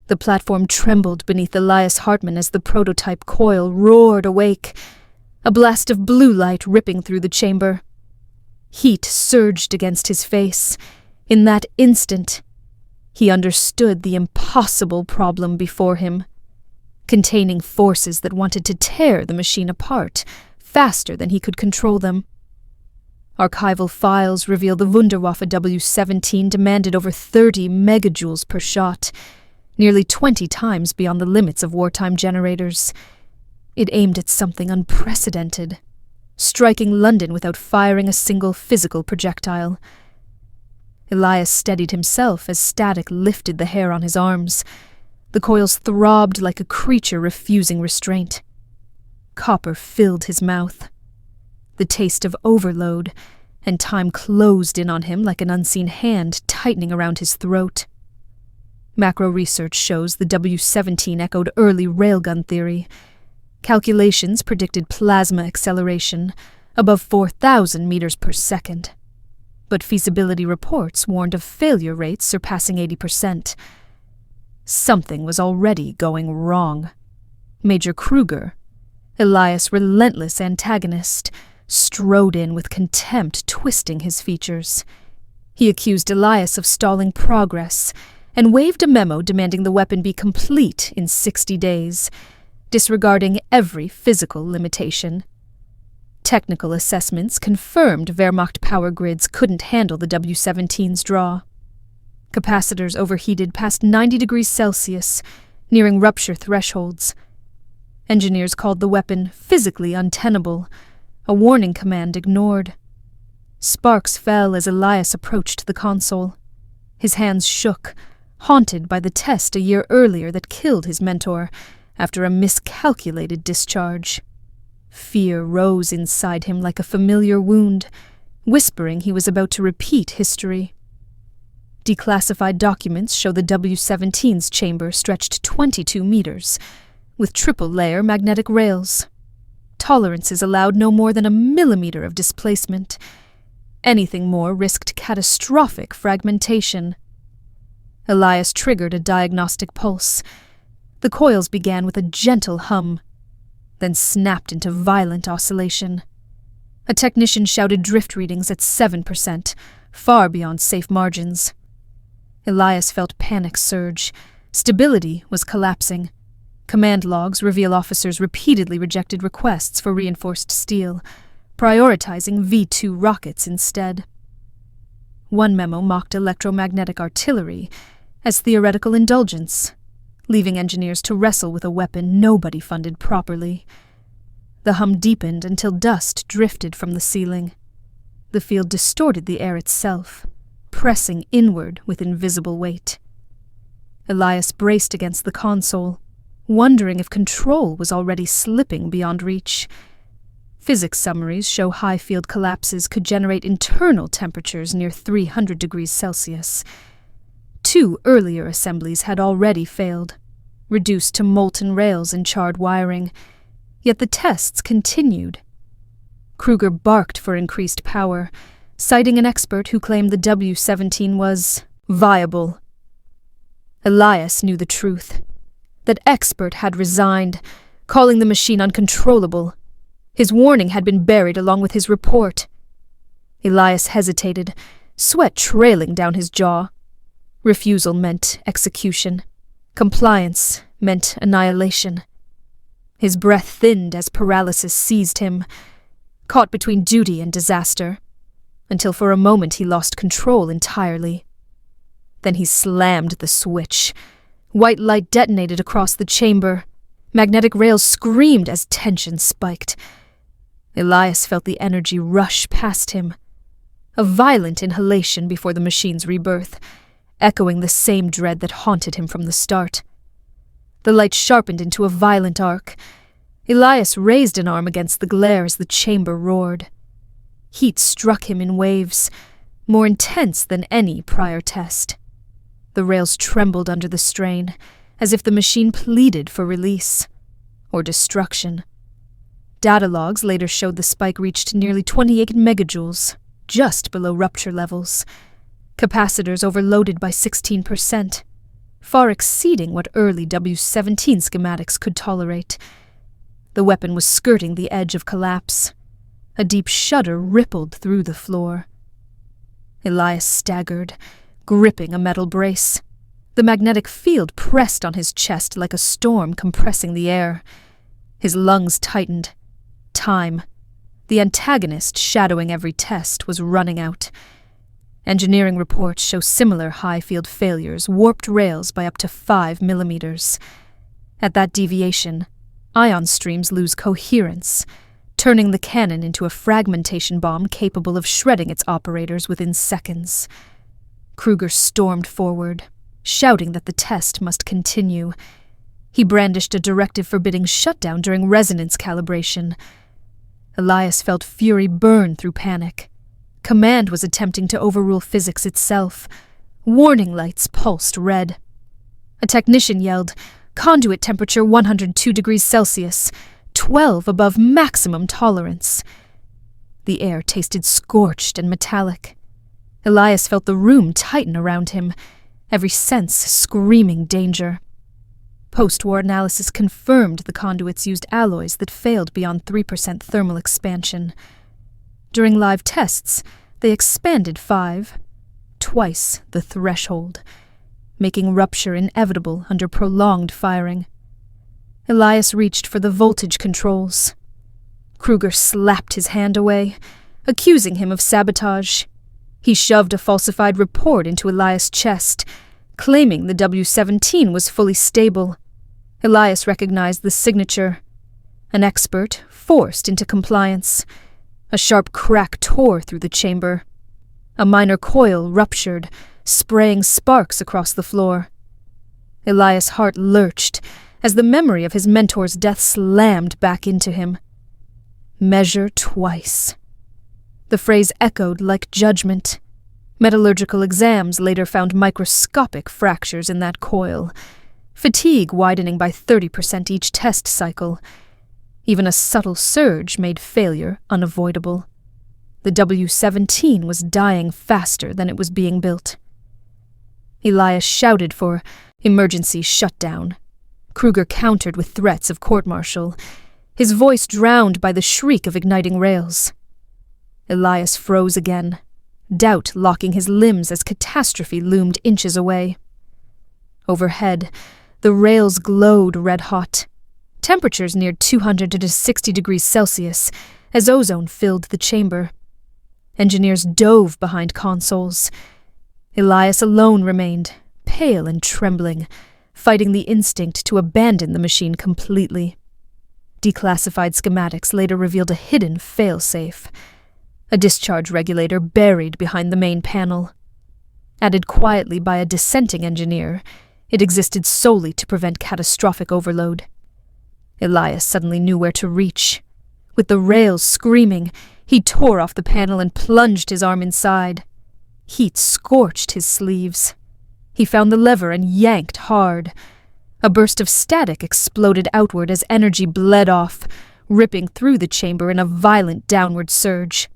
The platform trembled beneath Elias Hartmann as the prototype coil roared awake, a blast of blue light ripping through the chamber. Heat surged against his face. In that instant, he understood the impossible problem before him, containing forces that wanted to tear the machine apart faster than he could control them. Archival files reveal the Wunderwaffe W17 demanded over 30 megajoules per shot, nearly 20 times beyond the limits of wartime generators. It aimed at something unprecedented, striking London without firing a single physical projectile. Elias steadied himself as static lifted the hair on his arms. The coils throbbed like a creature refusing restraint. Copper filled his mouth. The taste of overload, and time closed in on him like an unseen hand tightening around his throat. Macro research shows the W17 echoed early railgun theory. Calculations predicted plasma acceleration above 4,000 meters per second. But feasibility reports warned of failure rates surpassing 80%. Something was already going wrong. Major Kruger, Elias' relentless antagonist, strode in with contempt twisting his features. He accused Elias of stalling progress and waved a memo demanding the weapon be complete in 60 days, disregarding every physical limitation. Technical assessments confirmed Wehrmacht power grids couldn't handle the W17's draw. Capacitors overheated past 90 degrees Celsius, nearing rupture thresholds. Engineers called the weapon physically untenable, a warning command ignored. Sparks fell as Elias approached the console. His hands shook, haunted by the test a year earlier that killed his mentor after a miscalculated discharge. Fear rose inside him like a familiar wound, whispering he was about to repeat history. Declassified documents show the W17's chamber stretched 22 meters, with triple-layer magnetic rails. Tolerances allowed no more than a millimeter of displacement. Anything more risked catastrophic fragmentation. Elias triggered a diagnostic pulse. The coils began with a gentle hum, then snapped into violent oscillation. A technician shouted drift readings at 7%, far beyond safe margins. Elias felt panic surge. Stability was collapsing. Command logs reveal officers repeatedly rejected requests for reinforced steel, prioritizing V-2 rockets instead. One memo mocked electromagnetic artillery as theoretical indulgence, leaving engineers to wrestle with a weapon nobody funded properly. The hum deepened until dust drifted from the ceiling. The field distorted the air itself, pressing inward with invisible weight. Elias braced against the console, wondering if control was already slipping beyond reach. Physics summaries show high field collapses could generate internal temperatures near 300 degrees Celsius. 2 earlier assemblies had already failed, reduced to molten rails and charred wiring, yet the tests continued. Kruger barked for increased power, citing an expert who claimed the W17 was viable. Elias knew the truth. That expert had resigned, calling the machine uncontrollable. His warning had been buried along with his report. Elias hesitated, sweat trailing down his jaw. Refusal meant execution. Compliance meant annihilation. His breath thinned as paralysis seized him, caught between duty and disaster, until for a moment he lost control entirely. Then he slammed the switch. White light detonated across the chamber. Magnetic rails screamed as tension spiked. Elias felt the energy rush past him. A violent inhalation before the machine's rebirth, echoing the same dread that haunted him from the start. The light sharpened into a violent arc. Elias raised an arm against the glare as the chamber roared. Heat struck him in waves, more intense than any prior test. The rails trembled under the strain, as if the machine pleaded for release, or destruction. Data logs later showed the spike reached nearly 28 megajoules, just below rupture levels. Capacitors overloaded by 16%. far exceeding what early W17 schematics could tolerate. The weapon was skirting the edge of collapse. A deep shudder rippled through the floor. Elias staggered, gripping a metal brace. The magnetic field pressed on his chest like a storm compressing the air. His lungs tightened. Time, the antagonist shadowing every test, was running out. Engineering reports show similar high-field failures warped rails by up to 5 millimeters. At that deviation, ion streams lose coherence, turning the cannon into a fragmentation bomb capable of shredding its operators within seconds. Kruger stormed forward, shouting that the test must continue. He brandished a directive forbidding shutdown during resonance calibration. Elias felt fury burn through panic. Command was attempting to overrule physics itself. Warning lights pulsed red. A technician yelled, "Conduit temperature 102 degrees Celsius, 12 above maximum tolerance." The air tasted scorched and metallic. Elias felt the room tighten around him, every sense screaming danger. Post-war analysis confirmed the conduits used alloys that failed beyond 3% thermal expansion. During live tests, they expanded 5, twice the threshold, making rupture inevitable under prolonged firing. Elias reached for the voltage controls. Kruger slapped his hand away, accusing him of sabotage. He shoved a falsified report into Elias' chest, claiming the W17 was fully stable. Elias recognized the signature. An expert forced into compliance. A sharp crack tore through the chamber. A minor coil ruptured, spraying sparks across the floor. Elias' heart lurched as the memory of his mentor's death slammed back into him. Measure twice. The phrase echoed like judgment. Metallurgical exams later found microscopic fractures in that coil, fatigue widening by 30% each test cycle. Even a subtle surge made failure unavoidable. The W17 was dying faster than it was being built. Elias shouted for emergency shutdown. Kruger countered with threats of court-martial, his voice drowned by the shriek of igniting rails. Elias froze again, doubt locking his limbs as catastrophe loomed inches away. Overhead, the rails glowed red-hot. Temperatures neared 260 degrees Celsius as ozone filled the chamber. Engineers dove behind consoles. Elias alone remained, pale and trembling, fighting the instinct to abandon the machine completely. Declassified schematics later revealed a hidden fail-safe, a discharge regulator buried behind the main panel. Added quietly by a dissenting engineer, it existed solely to prevent catastrophic overload. Elias suddenly knew where to reach. With the rails screaming, he tore off the panel and plunged his arm inside. Heat scorched his sleeves. He found the lever and yanked hard. A burst of static exploded outward as energy bled off, ripping through the chamber in a violent downward surge.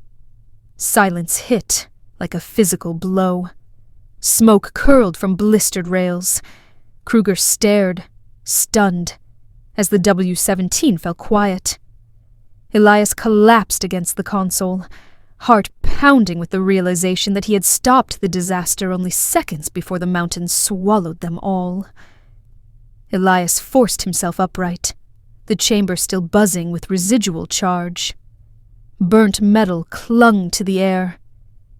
Silence hit like a physical blow. Smoke curled from blistered rails. Kruger stared, stunned, as the W17 fell quiet. Elias collapsed against the console, heart pounding with the realization that he had stopped the disaster only seconds before the mountain swallowed them all. Elias forced himself upright, the chamber still buzzing with residual charge. Burnt metal clung to the air.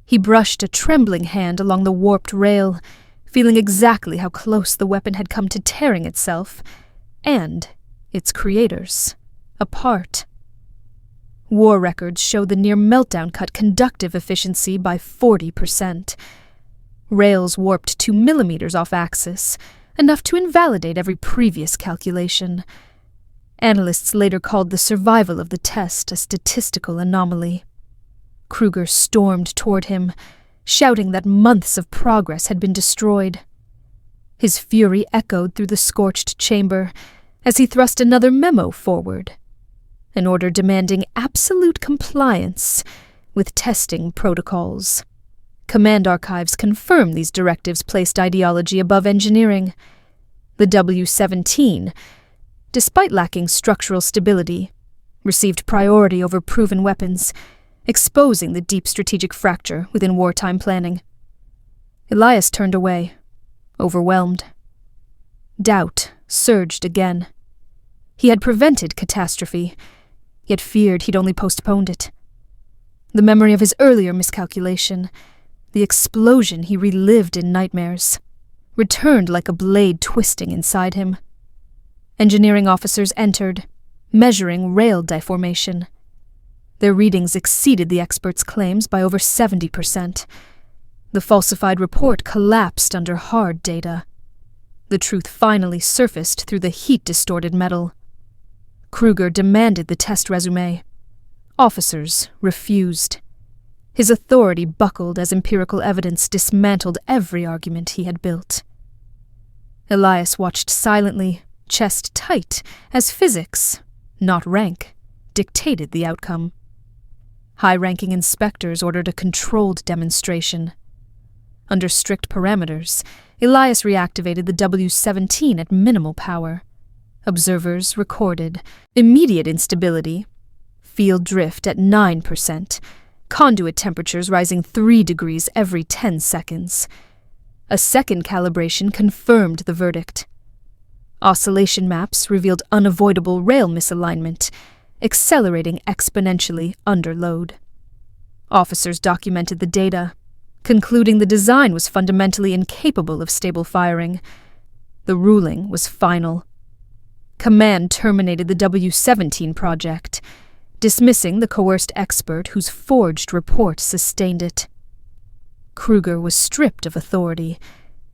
He brushed a trembling hand along the warped rail, feeling exactly how close the weapon had come to tearing itself, and its creators, apart. War records show the near meltdown cut conductive efficiency by 40%. Rails warped 2 millimeters off axis, enough to invalidate every previous calculation. Analysts later called the survival of the test a statistical anomaly. Kruger stormed toward him, shouting that months of progress had been destroyed. His fury echoed through the scorched chamber as he thrust another memo forward, an order demanding absolute compliance with testing protocols. Command archives confirm these directives placed ideology above engineering. The W17, despite lacking structural stability, received priority over proven weapons, exposing the deep strategic fracture within wartime planning. Elias turned away, overwhelmed. Doubt surged again. He had prevented catastrophe, yet feared he'd only postponed it. The memory of his earlier miscalculation, the explosion he relived in nightmares, returned like a blade twisting inside him. Engineering officers entered, measuring rail deformation. Their readings exceeded the experts' claims by over 70%. The falsified report collapsed under hard data. The truth finally surfaced through the heat-distorted metal. Kruger demanded the test resume. Officers refused. His authority buckled as empirical evidence dismantled every argument he had built. Elias watched silently, chest tight, as physics, not rank, dictated the outcome. High-ranking inspectors ordered a controlled demonstration. Under strict parameters, Elias reactivated the W17 at minimal power. Observers recorded immediate instability, field drift at 9%, conduit temperatures rising 3 degrees every 10 seconds. A second calibration confirmed the verdict. Oscillation maps revealed unavoidable rail misalignment, accelerating exponentially under load. Officers documented the data, concluding the design was fundamentally incapable of stable firing. The ruling was final. Command terminated the W17 project, dismissing the coerced expert whose forged report sustained it. Kruger was stripped of authority.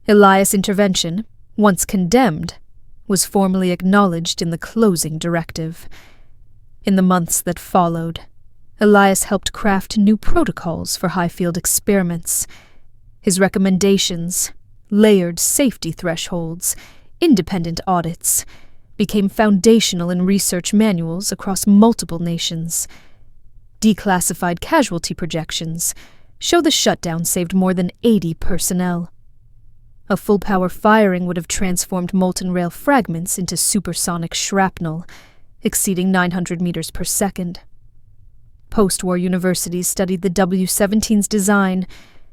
Elias' intervention, once condemned, was formally acknowledged in the closing directive. In the months that followed, Elias helped craft new protocols for high-field experiments. His recommendations, layered safety thresholds, independent audits, became foundational in research manuals across multiple nations. Declassified casualty projections show the shutdown saved more than 80 personnel. A full-power firing would have transformed molten rail fragments into supersonic shrapnel, exceeding 900 meters per second. Post-war universities studied the W-17's design,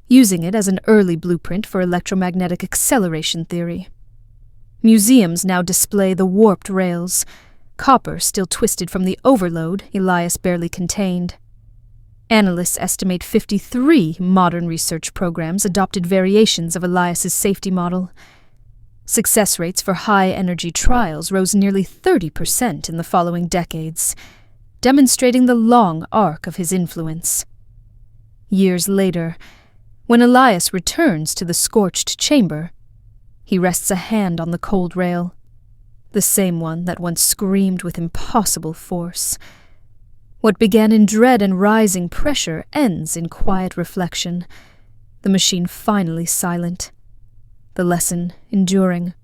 using it as an early blueprint for electromagnetic acceleration theory. Museums now display the warped rails, copper still twisted from the overload Elias barely contained. Analysts estimate 53 modern research programs adopted variations of Elias's safety model. Success rates for high-energy trials rose nearly 30% in the following decades, demonstrating the long arc of his influence. Years later, when Elias returns to the scorched chamber, he rests a hand on the cold rail, the same one that once screamed with impossible force. What began in dread and rising pressure ends in quiet reflection, the machine finally silent, the lesson enduring.